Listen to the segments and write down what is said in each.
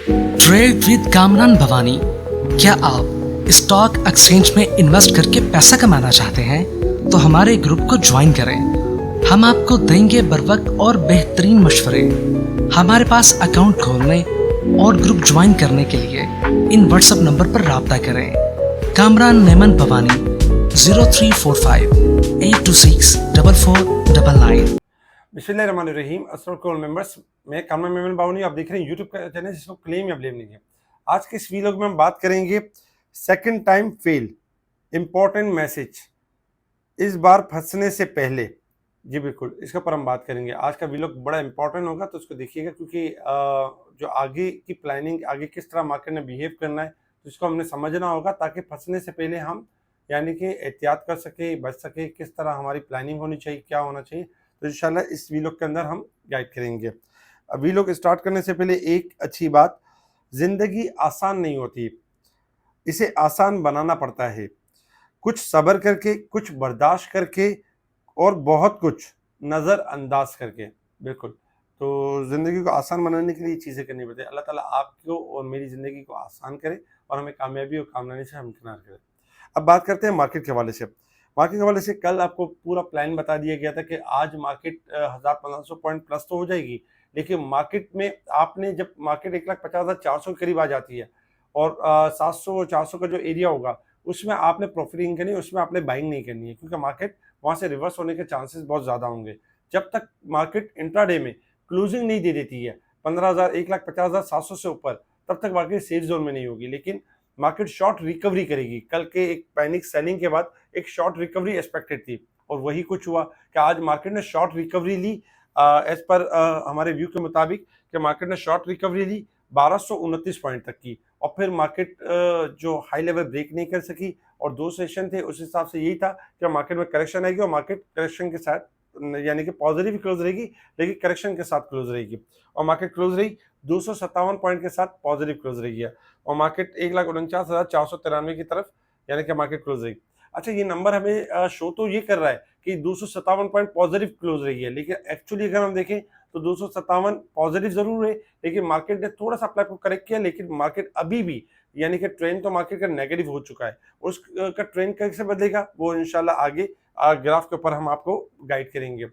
Trade with Kamran Bhavani. क्या आप stock exchange में इन्वेस्ट करके पैसा कमाना चाहते हैं तो हमारे ग्रुप को ज्वाइन करें। हम आपको देंगे बर वक्त और बेहतरीन मशवरे। हमारे पास अकाउंट खोलने और ग्रुप ज्वाइन करने के लिए इन व्हाट्सएप नंबर पर राब्ता करें। कामरान नेमन भवानी 0345-826-4499। बिस्मिल्लाहिर्रहमानिर्रहीम। अस्सलाम वालेकुम मेंबर्स, मैं कामरान नेमन भवानी, आप देख रहे हैं यूट्यूब का चैनल जिसको क्लेम या ब्लेम नहीं है। आज के इस वीलॉग में हम बात करेंगे second time fail, important message, इस बार फंसने से पहले। जी बिल्कुल, इसके ऊपर हम बात करेंगे। आज का वीलॉग बड़ा इंपॉर्टेंट होगा तो उसको देखिएगा, क्योंकि जो आगे की प्लानिंग, आगे किस तरह मार्केट में बिहेव करना है तो इसको हमने समझना होगा, ताकि फंसने से पहले हम यानी कि एहतियात कर सके, बच सके, किस तरह हमारी प्लानिंग होनी चाहिए, क्या होना चाहिए। तो इंशाल्लाह इस वीलॉग के अंदर हम गाइड करेंगे। अब वीलॉग स्टार्ट करने से पहले एक अच्छी बात, ज़िंदगी आसान नहीं होती, इसे आसान बनाना पड़ता है। कुछ सब्र करके, कुछ बर्दाश्त करके और बहुत कुछ नज़रअंदाज करके। बिल्कुल, तो ज़िंदगी को आसान बनाने के लिए चीज़ें करनी पड़ती है। अल्लाह ताला आपको और मेरी ज़िंदगी को आसान करे और हमें कामयाबी और कामयाबी से हमकिनार करे। अब बात करते हैं मार्केट के हवाले से। मार्केट के हवाले से कल आपको पूरा प्लान बता दिया गया था कि आज मार्केट 1000-1500 पॉइंट प्लस तो हो जाएगी, लेकिन मार्केट में आपने जब मार्केट 1,50,400 के करीब आ जाती है और 700-400 का जो एरिया होगा उसमें आपने प्रॉफिटिंग करनी है, उसमें आपने बाइंग नहीं करनी है, क्योंकि मार्केट वहाँ से रिवर्स होने के चांसेस बहुत ज़्यादा होंगे। जब तक मार्केट इंट्राडे में क्लोजिंग नहीं दे देती है 15,000, 1,50,700 से ऊपर, तब तक मार्केट सेफ जोन में नहीं होगी। लेकिन मार्केट शॉर्ट रिकवरी करेगी। कल के एक पैनिक सेलिंग के बाद एक शॉर्ट रिकवरी एक्सपेक्टेड थी और वही कुछ हुआ कि आज मार्केट ने शॉर्ट रिकवरी ली। एज पर हमारे व्यू के मुताबिक कि मार्केट ने शॉर्ट रिकवरी ली 1229 पॉइंट तक की, और फिर मार्केट जो हाई लेवल ब्रेक नहीं कर सकी और 2 सेशन थे, उस हिसाब से यही था कि मार्केट में करेक्शन आएगी और मार्केट करेक्शन के साथ यानी कि पॉजिटिव क्लोज रहेगी, लेकिन करेक्शन के साथ क्लोज रहेगी। और मार्केट क्लोज रही 257 पॉइंट के साथ पॉजिटिव क्लोज रही है और मार्केट 1,49,493 की तरफ यानी कि मार्केट क्लोज रही। अच्छा, ये नंबर हमें शो तो ये कर रहा है कि 257 पॉइंट पॉजिटिव क्लोज रही है, लेकिन एक्चुअली अगर हम देखें तो 257 पॉजिटिव जरूर है, लेकिन मार्केट ने थोड़ा सा अपने आप को करेक्ट किया। लेकिन मार्केट अभी भी यानी कि ट्रेंड तो मार्केट का नेगेटिव हो चुका है। उसका ट्रेंड कैसे बदलेगा वो इंशाल्लाह आगे ग्राफ के ऊपर हम आपको गाइड करेंगे।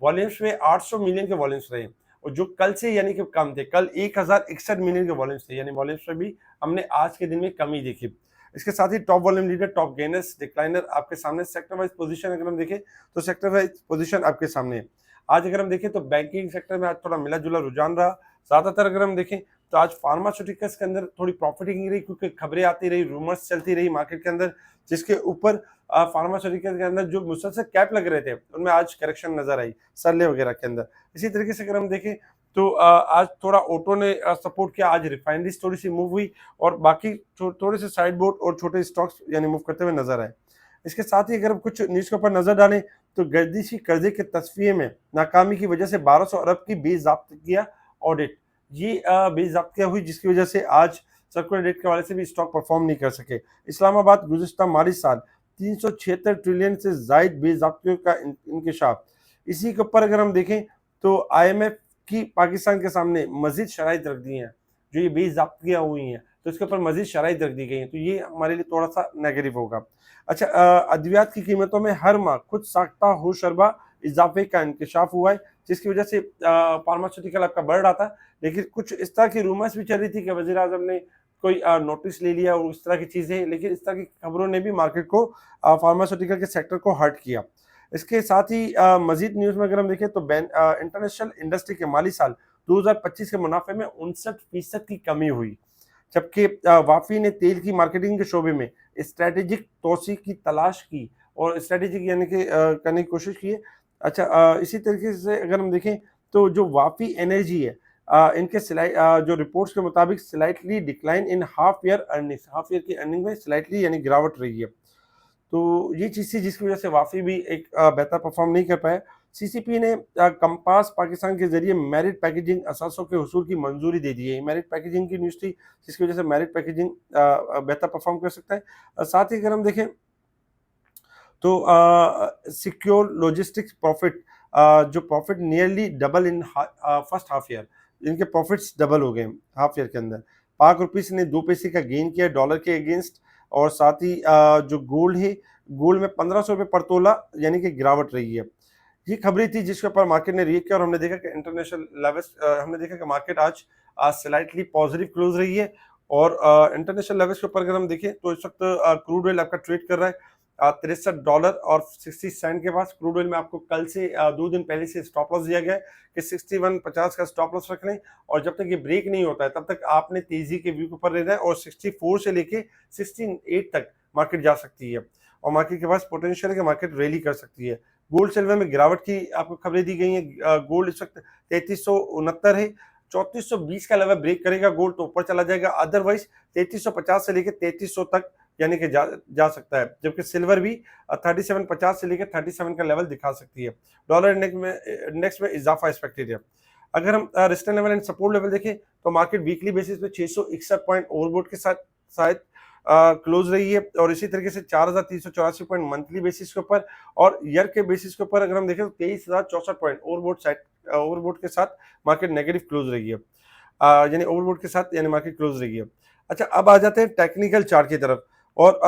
वॉल्यूम्स में 800 मिलियन के वॉल्यूम्स रहे और जो कल से यानी कि कम थे, कल 1061 मिलियन के वॉल्यूम्स थे, यानी वॉल्यूम्स में भी हमने आज के दिन में कमी देखी। इसके साथ ही top volume leader, top gainers, decliner आपके सामने। सेक्टर वाइज पोजीशन अगर हम देखें तो सेक्टर वाइज पोजीशन आपके सामने है। आज अगर हम देखें तो बैंकिंग सेक्टर में आज थोड़ा मिला जुला रुझान रहा। ज्यादातर अगर हम देखें तो आज फार्मास्यूटिकल्स के अंदर थोड़ी प्रॉफिटिंग रही, क्योंकि खबरें आती रही, रूमर्स चलती रही मार्केट के अंदर, जिसके ऊपर फार्मास्यूटिकल के अंदर जो मुसलसल कैप लग रहे थे उनमें आज करेक्शन नजर आई सरले वगैरह के अंदर। इसी तरीके से अगर हम देखें तो आज थोड़ा ऑटो ने सपोर्ट किया, आज रिफाइनरीज थोड़ी सी मूव हुई और बाकी थोड़े से साइड बोर्ड और छोटे स्टॉक्स यानी मूव करते हुए नजर आए। इसके साथ ही अगर हम कुछ न्यूज के ऊपर नजर डालें तो गर्दिशी कर्जे के तस्फिये में नाकामी की वजह से 1200 अरब की बेज़ाब्तिया ऑडिट, ये बेज़ाब्तिया हुई, जिसकी वजह से आज सर्कुलर डेट के हवाले से भी स्टॉक परफॉर्म नहीं कर सके। इस्लामाबाद गुज़िश्ता माली साल 376 ट्रिलियन से जायद बेज़ाब्तियों का इंकशाफ। इसी के ऊपर अगर हम देखें तो IMF की पाकिस्तान के सामने मजीद शराइत रख दी हैं, जो ये बेज़ाब्तियाँ हुई हैं तो इसके ऊपर मजीद शराइत रख दी गई हैं, तो ये हमारे लिए थोड़ा सा नेगेटिव होगा। अच्छा, अद्वियात की कीमतों में हर माह खुद साख्ता होशरबा इजाफे का इंकशाफ हुआ है, जिसकी वजह से फार्मास्यूटिकल आपका बढ़ रहा था, लेकिन कुछ इस तरह की रूमर्स भी चल रही थी कि वज़ीर आज़म ने कोई नोटिस ले लिया और इस तरह की चीज़ें, लेकिन इस तरह की खबरों ने भी मार्केट को फार्मास्यूटिकल के सेक्टर को हर्ट किया। इसके साथ ही मजीद न्यूज़ में अगर हम देखें तो इंटरनेशनल इंडस्ट्री के माली साल 2025 के मुनाफे में 59% की कमी हुई, जबकि वाफी ने तेल की मार्केटिंग के शोबे में स्ट्रेटेजिक तोसी की तलाश की और स्ट्रेटेजिक यानी कि करने की कोशिश की है। अच्छा, इसी तरीके से अगर हम देखें तो जो वाफी एनर्जी है, इनके जो रिपोर्ट्स के मुताबिक slightly decline in half year earnings, half year की अर्निंग में स्लाइटली यानी गिरावट रही है। तो ये चीज़ थी जिसकी वजह से वाफी भी एक बेहतर परफॉर्म नहीं कर पाया। सीसीपी ने कंपास पाकिस्तान के जरिए मेरिट पैकेजिंग असासों के हुसूल की मंजूरी दे दी है। मेरिट पैकेजिंग की न्यूज़ थी, जिसकी वजह से मेरिट पैकेजिंग बेहतर परफॉर्म कर सकता है। साथ ही अगर हम देखें तो सिक्योर लॉजिस्टिक्स प्रॉफिट जो profit nearly double in first half year, इनके प्रॉफिट्स डबल हो गए हाफ ईयर के अंदर। पाक रुपीस ने 2 पैसे का गेन किया डॉलर के अगेंस्ट, और साथ ही जो गोल्ड है, गोल्ड में 1500 रुपये पर तोला यानी कि गिरावट रही है। ये खबरें थी जिसके ऊपर मार्केट ने रिएक्ट किया, और हमने देखा कि इंटरनेशनल लेवल्स, हमने देखा कि मार्केट आज स्लाइटली पॉजिटिव क्लोज रही है। और इंटरनेशनल लेवल्स के ऊपर अगर हम देखें तो इस वक्त क्रूड ऑयल आपका ट्रेड कर रहा है $63 और 60 सेंट के पास। क्रूड ऑयल में आपको कल से 2 दिन पहले से स्टॉप लॉस दिया गया है कि 61.50 का स्टॉप लॉस रख लें, और जब तक ये ब्रेक नहीं होता है तब तक आपने तेजी के व्यू के ऊपर रहना है, और 64 से लेके 68 तक मार्केट जा सकती है, और मार्केट के पास पोटेंशियल है कि मार्केट रैली कर सकती है। गोल्ड सिल्वर में गिरावट की आपको खबरें दी गई हैं। गोल्ड इस वक्त 3369 है, 3420 का लेवल ब्रेक करेगा गोल्ड तो ऊपर चला जाएगा, अदरवाइज 3350 से लेकर 3300 तक यानी कि जा सकता है। जबकि सिल्वर भी 3750 से लेकर 37 का लेवल दिखा सकती है। डॉलर इंडेक्स में इजाफा एक्सपेक्टेड है। अगर हम resistance level and support level देखें तो मार्केट वीकली बेसिस पे 661 पॉइंट ओवरबोट के साथ शायद क्लोज रही है, और इसी तरीके से 4384 पॉइंट मंथली बेसिस के ऊपर, और ईयर के बेसिस के ऊपर अगर हम देखें तो 23064 पॉइंट ओवरबोट के साथ मार्केट नेगेटिव क्लोज रही है, यानी ओवरबोट के साथ यानी मार्केट क्लोज रही है। अच्छा, अब आ जाते हैं टेक्निकल चार्ट की तरफ, और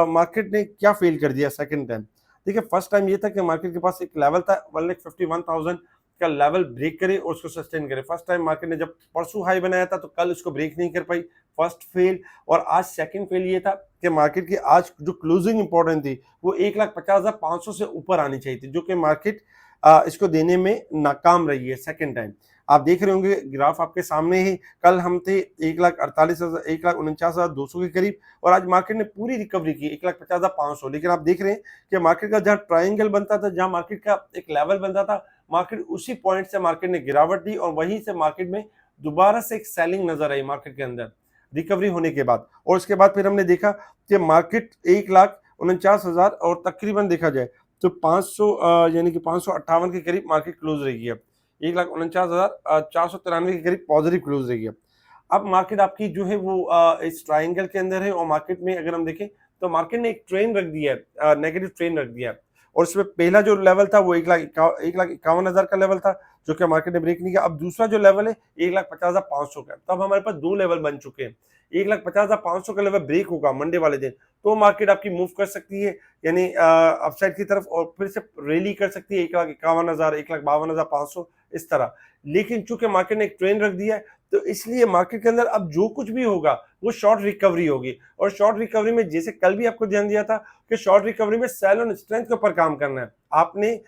मार्केट ने क्या फेल कर दिया सेकंड टाइम। देखिए, फर्स्ट टाइम ये था कि मार्केट के पास एक लेवल था 1,51,000 का लेवल ब्रेक करे और उसको सस्टेन करे। फर्स्ट टाइम मार्केट ने जब परसों हाई बनाया था तो कल उसको ब्रेक नहीं कर पाई, फर्स्ट फेल। और आज सेकंड फेल ये था कि मार्केट की आज जो क्लोजिंग इंपॉर्टेंट थी वो 1,50,500 से ऊपर आनी चाहिए थी, जो कि मार्केट इसको देने में नाकाम रही है सेकंड टाइम। आप देख रहे होंगे ग्राफ आपके सामने है, कल हम थे 1,49,200 के करीब, और आज मार्केट ने पूरी रिकवरी की 1,50,500। लेकिन आप देख रहे हैं कि मार्केट का जहां ट्रायंगल बनता था, जहां मार्केट का एक लेवल बनता था, मार्केट उसी पॉइंट से मार्केट ने गिरावट दी, और वहीं से मार्केट में दोबारा से एक सेलिंग नजर आई मार्केट के अंदर रिकवरी होने के बाद। और उसके बाद फिर हमने देखा कि मार्केट 1,49,000 और तकरीबन देखा जाए तो 500 यानी कि 558 के करीब मार्केट क्लोज रही है, 1,49,493 के करीब पॉजिटिव क्लोज रही है। अब मार्केट आपकी जो है वो इस ट्रायंगल के अंदर है, और मार्केट में अगर हम देखें तो मार्केट ने एक ट्रेन रख दिया है, नेगेटिव ट्रेन रख दिया है, और उसमें पहला जो लेवल था वो 1,51,000 का लेवल था, जो कि मार्केट ने ब्रेक नहीं किया। अब दूसरा जो लेवल है 1,50,500 का, तब हमारे पास 2 लेवल बन चुके हैं। 1,50,500 का लेवल ब्रेक होगा मंडे वाले दिन तो मार्केट आपकी मूव कर सकती है, यानी अपसाइड की तरफ, और फिर से रैली कर सकती है 1,51,000, 1,52,500 इस तरह। लेकिन चूंकि मार्केट ने एक ट्रेन रख दिया है तो इसलिए मार्केट के अंदर अब जो कुछ भी होगा वो शॉर्ट रिकवरी होगी, और शॉर्ट रिकवरी में जैसे कल भी आपको ध्यान दिया था कि शॉर्ट रिकवरी में सेल ऑन स्ट्रेंथ के ऊपर काम करना है। आपने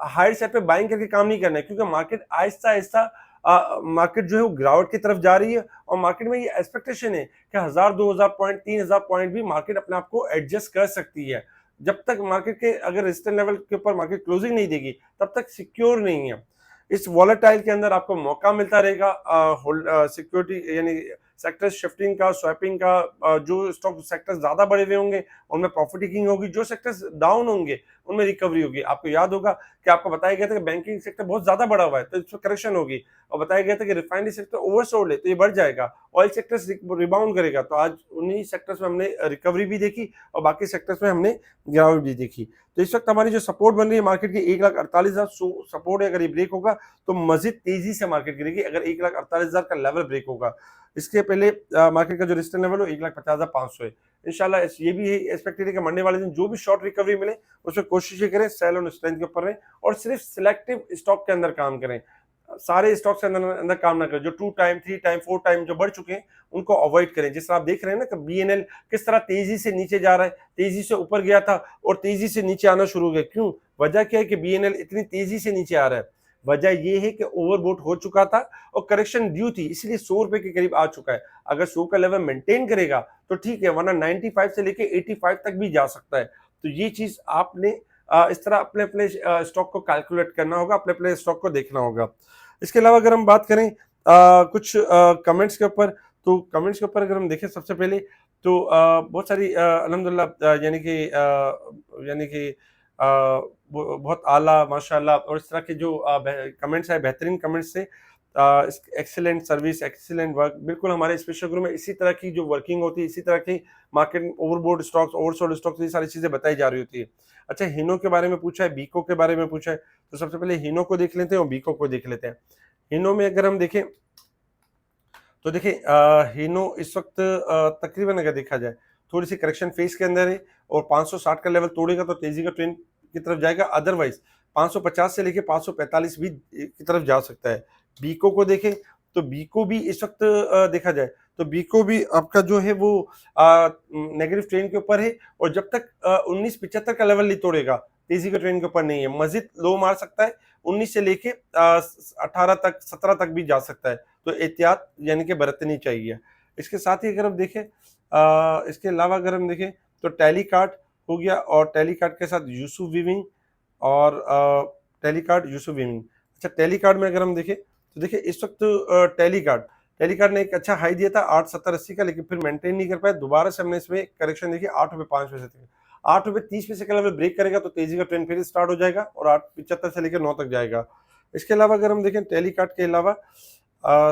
हायर साइड पे बाइंग करके काम नहीं करना है, क्योंकि मार्केट आहिस्ता आहिस्ता मार्केट जो है वो गिरावट की तरफ जा रही है, और मार्केट में ये एक्सपेक्टेशन है कि 1,000-2,000 पॉइंट 3,000 पॉइंट भी मार्केट अपने आप को एडजस्ट कर सकती है। जब तक मार्केट के अगर रेजिस्टेंस लेवल के ऊपर मार्केट क्लोजिंग नहीं देगी तब तक सिक्योर नहीं है। इस वॉलेटाइल के अंदर आपको मौका मिलता रहेगा सिक्योरिटी यानी सेक्टर शिफ्टिंग का, स्वैपिंग का। जो स्टॉक सेक्टर्स ज्यादा बढ़े हुए होंगे उनमें प्रॉफिट टेकिंग होगी, जो सेक्टर्स डाउन होंगे उनमें रिकवरी होगी। आपको याद होगा कि आपको बताया गया था कि बैंकिंग सेक्टर बहुत ज्यादा बढ़ा हुआ है तो इसमें करेक्शन होगी, और बताया गया था कि रिफाइनरी सेक्टर ओवरसोल्ड है तो ये बढ़ जाएगा, ऑयल सेक्टर रिबाउंड करेगा। तो आज उन्हीं सेक्टर्स में हमने रिकवरी भी देखी और बाकी सेक्टर्स में हमने गिरावट भी देखी। तो इस वक्त हमारी जो सपोर्ट बन रही है मार्केट की 1,48,000 सपोर्ट है, अगर ये ब्रेक होगा तो मजीद तेजी से मार्केट गिरेगी अगर 1,48,000 का लेवल ब्रेक होगा। इसके पहले मार्केट का जो रेजिस्टेंस लेवल हो 1,50,500 है। इंशाल्लाह ये भी एक्सपेक्टेड है कि मंडे वाले दिन जो भी शॉर्ट रिकवरी मिले उसमें कोशिश ये करें सेल ऑन स्ट्रेंथ के ऊपर रहें, और सिर्फ सिलेक्टिव स्टॉक के अंदर काम करें। सारे स्टॉक के अंदर काम ना करें। जो 2 टाइम 3 टाइम 4 टाइम जो बढ़ चुके हैं उनको अवॉइड करें। जिस तरह आप देख रहे हैं ना कि BNL किस तरह तेजी से नीचे जा रहा है, तेजी से ऊपर गया था और तेजी से नीचे आना शुरू हो गया। क्यों? वजह क्या है कि BNL इतनी तेजी से नीचे आ रहा है? वजह ये है कि ओवरबोट हो चुका था और करेक्शन ड्यू थी, इसलिए 100 रुपए के करीब आ चुका है। अगर 100 का लेवल मेंटेन करेगा तो ठीक है, वरना 95 से लेके 85 तक भी जा सकता है। तो ये चीज आपने इस तरह अपने अपने स्टॉक को कैलकुलेट करना होगा, अपने अपने स्टॉक को देखना होगा। इसके अलावा अगर हम बात करें कुछ कमेंट्स के ऊपर, तो कमेंट्स के ऊपर अगर हम देखें सबसे पहले तो बहुत सारी अल्हम्दुलिल्लाह यानी कि बहुत आला माशाल्लाह और इस तरह के जो कमेंट्स आए, बेहतरीन कमेंट्स से, एक्सीलेंट सर्विस, एक्सीलेंट वर्क। बिल्कुल हमारे स्पेशल ग्रुप में इसी तरह की जो वर्किंग होती है, इसी तरह की market overboard stocks, oversold stocks, ये सारी चीज़ें बताई जा रही होती है। अच्छा, हिनो के बारे में पूछा है, बीको के बारे में पूछा है, तो सबसे पहले हिनो को देख लेते हैं और बीको को देख लेते हैं। हिनो में अगर हम देखें तो देखिए हिनो इस वक्त तकरीबन अगर देखा जाए थोड़ी सी करेक्शन फेज के अंदर है और 560 का लेवल तोड़ेगा तो तेजी का ट्रेंड की तरफ जाएगा, अदरवाइज 550 से लेके 545 भी की तरफ जा सकता है। बीको को देखें तो बीको भी इस वक्त देखा जाए तो बीको भी आपका जो है वो नेगेटिव ट्रेंड के ऊपर है और जब तक 1975 का लेवल नहीं तोड़ेगा तेजी का ट्रेंड के ऊपर नहीं है, मजीद लो मार सकता है, 19 से लेके 18 तक 17 तक भी जा सकता है, तो एहतियात यानी कि बरतनी चाहिए। इसके साथ ही अगर हम देखें इसके अलावा अगर हम देखें तो टैली कार्ड हो गया और टैली कार्ड के साथ यूसुफ वीविंग और टैली कार्ड यूसुफ वीविंग। अच्छा, टैली कार्ड में अगर हम देखें तो देखिए इस वक्त टैली कार्ड ने एक अच्छा हाई दिया था 870-80 का, लेकिन फिर मेंटेन नहीं कर पाया, दोबारा से हमने इसमें करेक्शन देखी 8 रुपये 5 पैसे तक, 8 रुपये 30 पैसे का लेवल ब्रेक करेगा तो तेजी का ट्रेंड फिर स्टार्ट हो जाएगा और 8.75 से लेकर 9 तक जाएगा। इसके अलावा अगर हम देखें टैली कार्ड के अलावा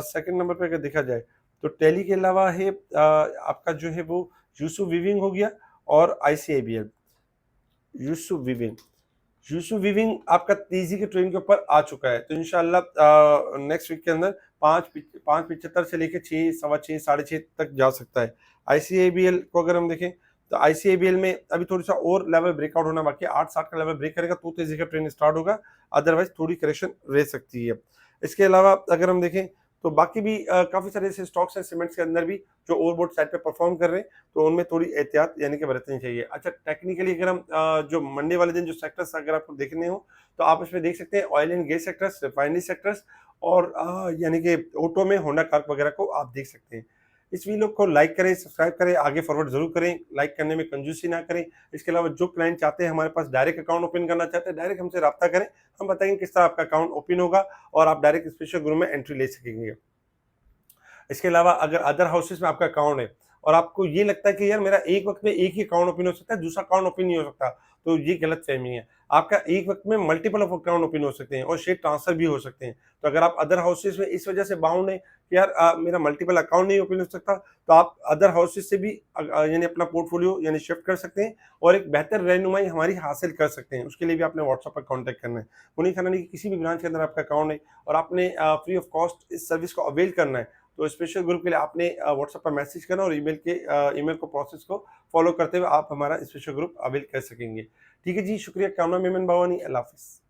सेकंड नंबर पे अगर देखा जाए तो टैली के अलावा है आपका जो है वो यूसुफ वीविंग हो गया और आईसीआईबीएल। यूसुफ वीविंग आपका तेजी के ट्रेंड के ऊपर आ चुका है, तो इंशाल्लाह नेक्स्ट वीक के अंदर 5.75 से लेकर 6, सवा 6, 6.5 तक जा सकता है। आईसीआईबीएल को अगर हम देखें तो आईसीआईबीएल में अभी थोड़ा सा और लेवल ब्रेकआउट होना बाकी है, 8.60 का लेवल ब्रेक करेगा तो तेजी का ट्रेंड स्टार्ट होगा, अदरवाइज थोड़ी करेक्शन रह सकती है। इसके अलावा अगर हम देखें तो बाकी भी काफी सारे ऐसे स्टॉक्स हैं सीमेंट्स के अंदर भी जो ओवरबॉट साइड पे परफॉर्म कर रहे हैं, तो उनमें थोड़ी एहतियात यानी कि बरतनी चाहिए। अच्छा, टेक्निकली अगर हम जो मंडे वाले दिन जो सेक्टर्स अगर आपको देखने हो तो आप इसमें देख सकते हैं oil and gas sectors, refinery sectors और यानी कि ऑटो में होंडा कार्प वगैरह को आप देख सकते हैं। इस वीडियो को लाइक करें, सब्सक्राइब करें, आगे फॉरवर्ड जरूर करें, लाइक करने में कंजूसी ना करें। इसके अलावा जो क्लाइंट चाहते हैं हमारे पास डायरेक्ट अकाउंट ओपन करना चाहते हैं, डायरेक्ट हमसे रब्ता करें, हम बताएंगे किस तरह आपका अकाउंट ओपन होगा और आप डायरेक्ट स्पेशल ग्रुप में एंट्री ले सकेंगे। इसके अलावा अगर अदर हाउसेस में आपका अकाउंट है और आपको ये लगता है कि यार मेरा एक वक्त में एक ही अकाउंट ओपन हो सकता है, दूसरा अकाउंट ओपन नहीं हो सकता, तो ये गलत फहमी है। आपका एक वक्त में मल्टीपल ऑफ अकाउंट ओपन हो सकते हैं और शेयर ट्रांसफर भी हो सकते हैं। तो अगर आप अदर हाउसेस में इस वजह से बाउंड है कि यार मेरा मल्टीपल अकाउंट नहीं ओपन हो सकता, तो आप अदर हाउसेस से भी यानी अपना पोर्टफोलियो यानी शिफ्ट कर सकते हैं और एक बेहतर रहनुमाई हमारी हासिल कर सकते हैं। उसके लिए भी आपने व्हाट्सएप पर कॉन्टैक्ट करना है। मुनीर खानानी की किसी भी ब्रांच के अंदर आपका अकाउंट है और आपने फ्री ऑफ कॉस्ट इस सर्विस को अवेल करना है, तो स्पेशल ग्रुप के लिए आपने व्हाट्सएप पर मैसेज करना और ईमेल को प्रोसेस को फॉलो करते हुए आप हमारा स्पेशल ग्रुप अवेल कर सकेंगे। ठीक है जी, शुक्रिया। कामना मेमन बावानी, अल्लाह हाफिज़।